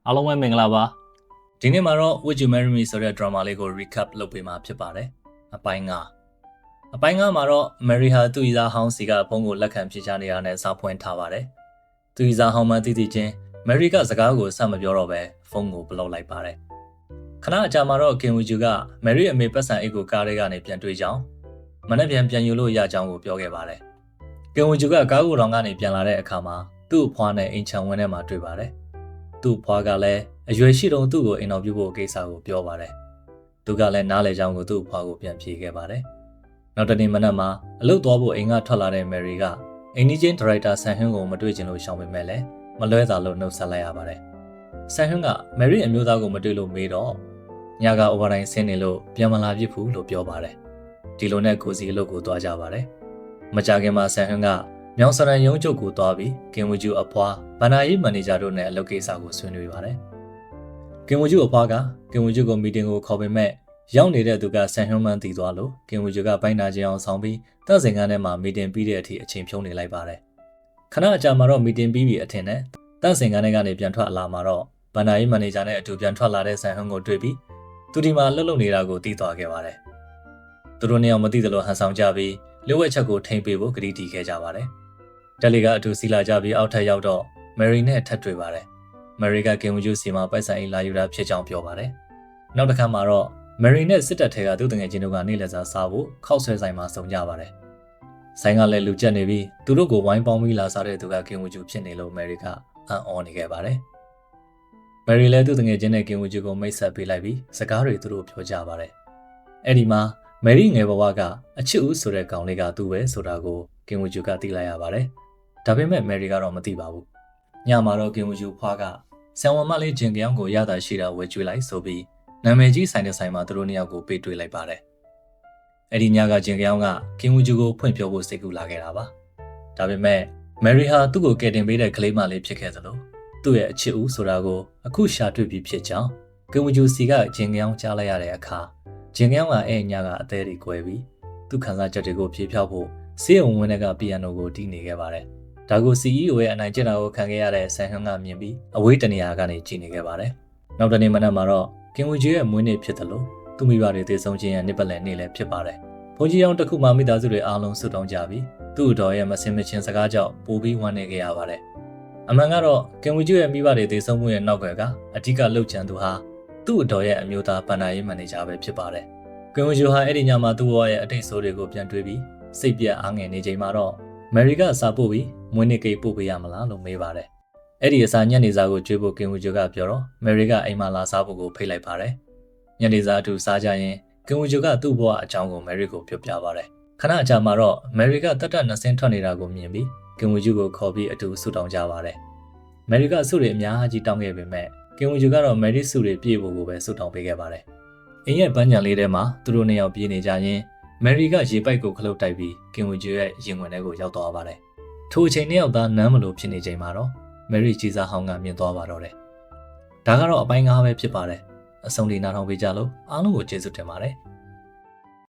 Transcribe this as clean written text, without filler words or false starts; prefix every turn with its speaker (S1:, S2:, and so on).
S1: အားလုံးပဲမင်္ဂလာပါ
S2: ဒီနေ့မှာတော့ Would You Marry Me ဆိုတဲ့ drama လေးကို recap လုပ်ပေးမှာဖြစ်ပါတယ်အပိုင်း9မှာတော့ Mary ဟာသူ့ဤသားဟောင်းစီကဖုန်းကိုလက်ခံဖြေချနေရတဲ့စာဖွင့်ထားပါတယ်သူဤသားဟောင်းမှသိသိချင်း Mary ကစကားကိုဆက်မပြောတော့ပဲဖုန်းကိုဘလော့လိုက်ပါတယ်ခဏအကြာမှာတော့ Kim Woo-ju က Mary အမေပတ်စံအိတ်ကိုကားထဲကနေပြန်တွေ့ကြောင်းမနေ့ပြန်ယူလို့ရကြောင်းကိုပြောခဲ့ပါတယ် Kim Woo-ju ကကားကိုတောင်ကနေပြန်လာတဲ့အခါမှာသူ့အဖွားနဲ့အိမ်ချံဝင်းထဲမှာတွေ့ပါတယ်သူ့ဖွားကလည်းအရွယ်ရှိတုန်းသူ့ကိုအင်တော်ပြုဖို့ကိစ္စကိုပြောပါတယ်။သူကလည်းနားလေကြောင်းကိုသူ့ဖွားကိုပြန်ဖြေခဲ့ပါတယ်။နောက်တနေ့မနက်မှာအလုပ်သွားဖို့အိမ်ကထွက်လာတဲ့မယ်ရီကအိမ်နီးချင်းဒါရိုက်တာဆန်ဟွန်းကိုမတွေ့ချင်လို့ရှောင်ပေမဲ့လည်းမလွဲသာလို့နှုတ်ဆက်လိုက်ရပါတယ်။ဆန်ဟွန်းကမယ်ရီအမျိုးသားကိုမတွေ့လို့မေးတော့ညကအိုဗာတိုင်းဆင်းနေလို့ပြန်မလာဖြစ်ဘူးလို့ပြောပါတယ်။ဒီလိုနဲ့ကိုစီအလုပ်ကိုသွားကြပါတယ်။မကြခင်မှာဆန်ဟွန်းကမြောင်စရန်ရုံးချုပ်ကိုသွားပြီးကင်ဝူဂျူအဖွားဗန္နာရေးမန်နေဂျာတို့နဲ့အလုပ်ကိစ္စကိုဆွေးနွေးပါတယ်။ကင်ဝူဂျူအဖွားကကင်ဝူဂျူကိုမီတင်ကိုခေါ်ပေမဲ့ရောက်နေတဲ့သူကဆန်ဟွန်းမန်တည်သွားလို့ကင်ဝူဂျူကဘိုင်းနာချင်းအောင်ဆောင်ပြီးတပ်စင်ကန်းထဲမှာမီတင်ပြီးတဲ့အထိအချိန်ဖြုံးနေလိုက်ပါတယ်။ခဏအကြာမှာတော့မီတင်ပြီးပြီအထင်နဲ့တပ်စင်ကန်းထဲကနေပြန်ထွက်လာမှာတော့ဗန္နာရေးမန်နေဂျာနဲ့အတူပြန်ထွက်လာတဲ့ဆန်ဟွန်းကိုတွေ့ပြီးသူဒီမှာလှုပ်နေတာကိုသိသွားခဲ့ပါတယ်။သူတို့နှစ်ယောက်မသိသလိုဟန်ဆောင်ကြပြီးလှုပ်ဝက်ချက်ကိုထိမ့်ပေးဖို့ကတိတီခဲ့ကြပါတယ်။တက်လီကအတူစီလာကြပြီးအောက်ထပ်ရောက်တော့မယ်ရီနဲ့ထပ်တွေ့ပါတယ်။မယ်ရီကကင်ဝူဂျူစီမှာပိုက်ဆံအိတ်လာယူတာဖြစ်ကြောင်းပြောပါတယ်။နောက်တစ်ခါမှာတော့မယ်ရီနဲ့စစ်တပ်ထဲကသူ့တငယ်ချင်းတို့ကနေလက်စားစားဖို့ခောက်ဆွဲဆိုင်မှာစုံကြပါတယ်။ဆိုင်ကလည်းလူကျက်နေပြီးသူတို့ကိုဝိုင်းပေါင်းပြီးလာစားတဲ့သူကကင်ဝူဂျူဖြစ်နေလို့မယ်ရီကအံ့ဩနေခဲ့ပါတယ်။မယ်ရီလည်းသူ့တငယ်ချင်းနဲ့ကင်ဝူဂျူကိုမိတ်ဆက်ပေးလိုက်ပြီးစကားတွေသူတို့ပြောကြပါတယ်။အဲ့ဒီမှာမယ်ရီငယ်ဘဝကအချစ်ဦးဆိုတဲ့ကောင်လေးကသူ့ပဲဆိုတာကိုကင်ဝူဂျူကသိလိုက်ရပါတယ်။ဒါပေမဲ့မယ်ရီကတော့မသိပါဘူး။ညမှာတော့ကင်ဝူဂျူဖွားကဆံဝမလေးဂျင်ကြောင်ကိုရတာရှိတာဝယ်ကျွေးလိုက်ဆိုပြီးနာမည်ကြီးဆိုင်တဲ့ဆိုင်မှာသူတို့နှစ်ယောက်ကိုပေးတွေ့လိုက်ပါတယ်။အဲ့ဒီညကဂျင်ကြောင်ကကင်ဝူဂျူကိုဖွင့်ပြောဖို့စိတ်ကူးလာခဲ့တာပါ။ဒါပေမဲ့မယ်ရီဟာသူ့ကိုကယ်တင်ပေးတဲ့ကလေးမလေးဖြစ်ခဲ့သလိုသူ့ရဲ့အချစ်ဦးဆိုတာကိုအခုရှာတွေ့ပြီးဖြစ်ကြောင်းကင်ဝူဂျူစီကဂျင်ကြောင်ကြားလိုက်ရတဲ့အခါဂျင်ကြောင်ကအဲ့ညကအသေးတွေကွဲပြီးသူ့ခံစားချက်တွေကိုဖြေဖျောက်ဖို့ဆေးရုံဝင်းကပီယန်နိုကိုတီးနေခဲ့ပါတယ်။ဒါကို CEO ရဲ့အနိုင်ကျင့်တာကိုခံခဲ့ရတဲ့ဆန်ဟွန်းကမြင်ပြီးအဝေးတနေရာကနေကြည့်နေခဲ့ပါတယ်။နောက်တနေ့မနက်မှာတော့ကင်ဝူဂျီရဲ့မွေးနေ့ဖြစ်တယ်လို့သူ့မိဘတွေသေဆုံးခြင်းရဲ့နှစ်ပတ်လည်နေ့လည်းဖြစ်ပါတယ်။ဘုန်းကြီးအောင်တစ်ခုမှမိသားစုတွေအားလုံးဆုတောင်းကြပြီးသူ့အတော်ရဲ့မစင်မချင်းစကားကြောင့်ပိုပြီးဝမ်းနည်းခဲ့ရပါတယ်။အမှန်ကတော့ကင်ဝူဂျီရဲ့မိဘတွေသေဆုံးမှုရဲ့နောက်ွယ်ကအဓိကလှုပ်ချန်သူဟာသူ့အတော်ရဲ့အမျိုးသားပန်နာရေးမန်နေဂျာပဲဖြစ်ပါတယ်။ကင်ဝူဂျီဟာအဲ့ဒီညမှာသူ့ဘဝရဲ့အတိတ်ဆိုးတွေကိုပြန်တွေးပြီးစိတ်ပြတ်အားငယ်နေချိန်မှာတော့မယ်ရီကစာပို့ပြီးမွေးနေ့ကိတ်ပို့ပေးရမလားလို့မေးပါတယ်။အဲ့ဒီအစာညနေစာကိုကျွေးဖို့ကင်ဝူဂျူကပြောတော့မယ်ရီကအိမ်မှာလာစားဖို့ကိုဖိတ်လိုက်ပါတယ်။ညနေစာအတူစားကြရင်ကင်ဝူဂျူကသူ့ဘဝအကြောင်းကိုမယ်ရီကိုပြောပြပါတယ်။ခဏအကြာမှာတော့မယ်ရီကတက်တက်နှစင်းထွက်နေတာကိုမြင်ပြီးကင်ဝူဂျူကိုခေါ်ပြီးအတူဆုတောင်းကြပါတယ်။မယ်ရီကဆုတွေအများကြီးတောင်းခဲ့ပေမဲ့ကင်ဝူဂျူကတော့မယ်ရီဆုတွေပြည့်ဖို့ကိုပဲဆုတောင်းပေးခဲ့ပါတယ်။အိမ်ရဲ့ပန်းခြံလေးထဲမှာသူတို့နှစ်ယောက်ပြေးနေကြရင်မယ်ရီကရေပိုက်ကိုခလုတ်တိုက်ပြီးကင်ဝူဂျူရဲ့ရင်ဝင်ထဲကိုရောက်သွားပါတယ်။ထိုအချိန်နှစ်ယောက်သားနမ်းမလို့ဖြစ်နေချိန်မှာတော့မယ်ရီကြီးစားဟောင်းကမြင်သွားပါတော့တယ်။ဒါကတော့အပိုင်း9ပဲဖြစ်ပါတယ်။အဆုံးထိနားထောင်ပေးကြလို့အားလုံးကိုကျေးဇူးတင်ပါတယ်။